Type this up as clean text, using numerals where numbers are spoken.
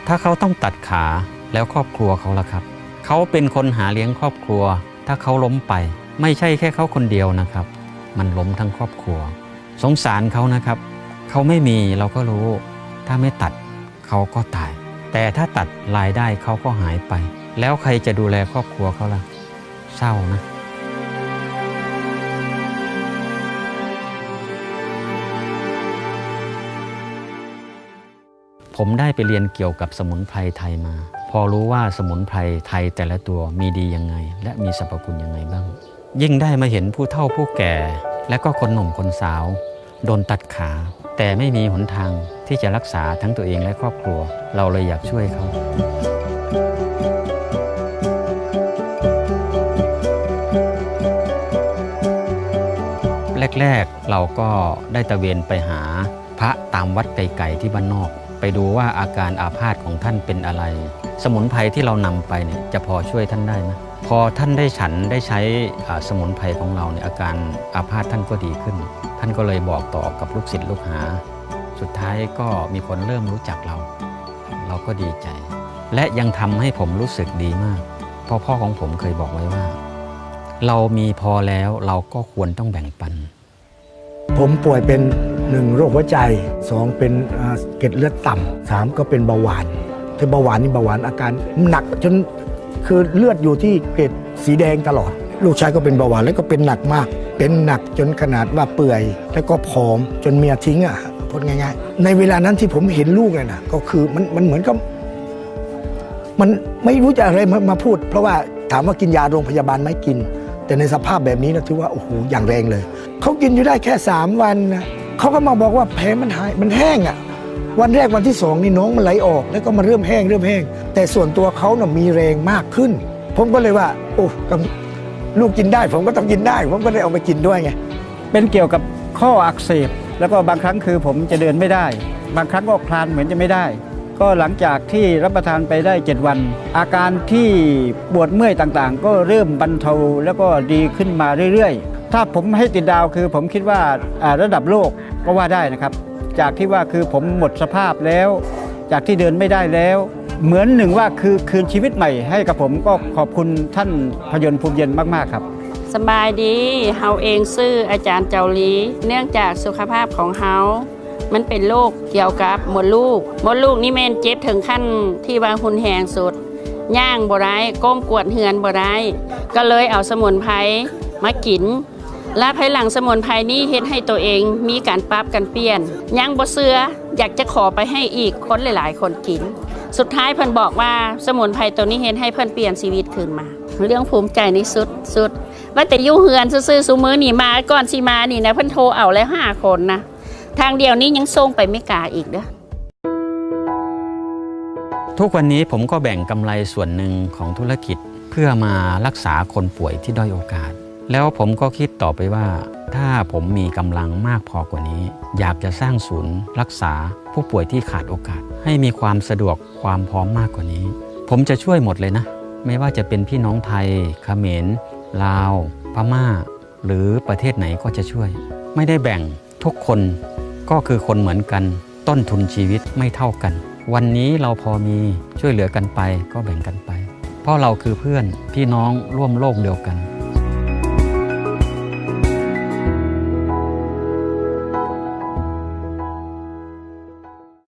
ถ้าเขาต้องตัดขาแล้วครอบครัวเขาล่ะครับเขาเป็นคนหาเลี้ยงครอบครัวถ้าเขาล้มไปไม่ใช่แค่เขาคนเดียวนะครับมันล้มทั้งครอบครัวสงสารเขานะครับเขาไม่มีเราก็รู้ถ้าไม่ตัดเขาก็ตายแต่ถ้าตัดรายได้เขาก็หายไปแล้วใครจะดูแลครอบครัวเขาล่ะเศร้านะผมได้ไปเรียนเกี่ยวกับสมุนไพรไทยมาพอรู้ว่าสมุนไพรไทยแต่ละตัวมีดียังไงและมีสรรพคุณยังไงบ้างยิ่งได้มาเห็นผู้เฒ่าผู้แก่และก็คนหนุ่มคนสาวโดนตัดขาแต่ไม่มีหนทางที่จะรักษาทั้งตัวเองและครอบครัวเราเลยอยากช่วยเขาแรกๆเราก็ได้ตะเวนไปหาพระตามวัดไกลๆที่บ้านนอกไปดูว่าอาการอาพาธของท่านเป็นอะไรสมุนไพรที่เรานำไปเนี่ยจะพอช่วยท่านได้ไหมพอท่านได้ฉันได้ใช้สมุนไพรของเราเนี่ยอาการอาพาธท่านก็ดีขึ้นท่านก็เลยบอกต่อกับลูกศิษย์ลูกหาสุดท้ายก็มีคนเริ่มรู้จักเราก็ดีใจและยังทำให้ผมรู้สึกดีมากเพราะพ่อของผมเคยบอกไว้ว่าเรามีพอแล้วเราก็ควรต้องแบ่งปันผมป่วยเป็น1โรคหัวใจ2เป็นเกล็ดเลือดต่ำ3ก็เป็นเบาหวานที่เบาหวานนี่เบาหวานอาการหนักจนคือเลือดอยู่ที่เกล็ดสีแดงตลอดลูกชายก็เป็นเบาหวานแล้วก็เป็นหนักมากเป็นหนักจนขนาดว่าเปื่อยแล้วก็ผอมจนเมียทิ้งพูดง่ายๆในเวลานั้นที่ผมเห็นลูกนะก็คือมันเหมือนกับมันไม่รู้จะอะไรมาพูดเพราะว่าถามว่ากินยาโรงพยาบาลไหมกินแต่ในสภาพแบบนี้นะถือว่าโอ้โหอย่างแรงเลยเขากินอยู่ได้แค่3วันนะเขาก็มาบอกว่าแผลมันหายมันแห้งวันแรกวันที่2นี่น้องมันไหลออกแล้วก็มาเริ่มแห้งแต่ส่วนตัวเขาน่ะมีแรงมากขึ้นผมก็เลยว่าโอ้ลูกกินได้ผมก็ต้องกินได้ผมก็เลยเอามากินด้วยไงเป็นเกี่ยวกับข้ออักเสบแล้วก็บางครั้งคือผมจะเดินไม่ได้บางครั้งก็คลานเหมือนจะไม่ได้ก็หลังจากที่รับประทานไปได้7วันอาการที่ปวดเมื่อยต่างๆก็เริ่มบรรเทาแล้วก็ดีขึ้นมาเรื่อยๆถ้าผมให้ติดดาวคือผมคิดว่าระดับโลกก็ว่าได้นะครับจากที่ว่าคือผมหมดสภาพแล้วจากที่เดินไม่ได้แล้วเหมือนหนึ่งว่าคือคืนชีวิตใหม่ให้กับผมก็ขอบคุณท่านพยนต์ภูมิเย็นมากๆครับสบายดีเฮาเองชื่ออาจารย์เจ้าลีเนื่องจากสุขภาพของเฮามันเป็นโรคเกี่ยวกับมดลูกนี่แม่นเจ็บถึงขั้นที่ว่าหุ่นแหงสุดย่างบ่ได้ก้มกวดเหือนบ่ได้ก็เลยเอาสมุนไพรมากินและภายหลังสมุนไพรนี้เฮ็ดให้ตัวเองมีการปรับกันเปลี่ยนยังบ่เชื่ออยากจะขอไปให้อีกคนหลายๆคนกินสุดท้ายเพิ่นบอกว่าสมุนไพรตัวนี้เฮ็ดให้เพิ่นเปลี่ยนชีวิตขึ้นมาเรื่องภูมิใจในสุดว่าแต่อยู่เฮือนซื่อๆซุมื้อนี่มาก่อนสิมานี่นะเพิ่นโทรเอาแล้ว5คนนะทางเดียวนี้ยังส่งไปไม่กล้าอีกเด้อทุกวันนี้ผมก็แบ่งกำไรส่วนหนึ่งของธุรกิจเพื่อมารักษาคนป่วยที่ด้อยโอกาสแล้วผมก็คิดต่อไปว่าถ้าผมมีกำลังมากพอกว่านี้อยากจะสร้างศูนย์รักษาผู้ป่วยที่ขาดโอกาสให้มีความสะดวกความพร้อมมากกว่านี้ผมจะช่วยหมดเลยนะไม่ว่าจะเป็นพี่น้องไทยเขมรลาวพม่าหรือประเทศไหนก็จะช่วยไม่ได้แบ่งทุกคนก็คือคนเหมือนกันต้นทุนชีวิตไม่เท่ากันวันนี้เราพอมีช่วยเหลือกันไปก็แบ่งกันไปเพราะเราคือเพื่อนพี่น้องร่วมโลกเดียวกัน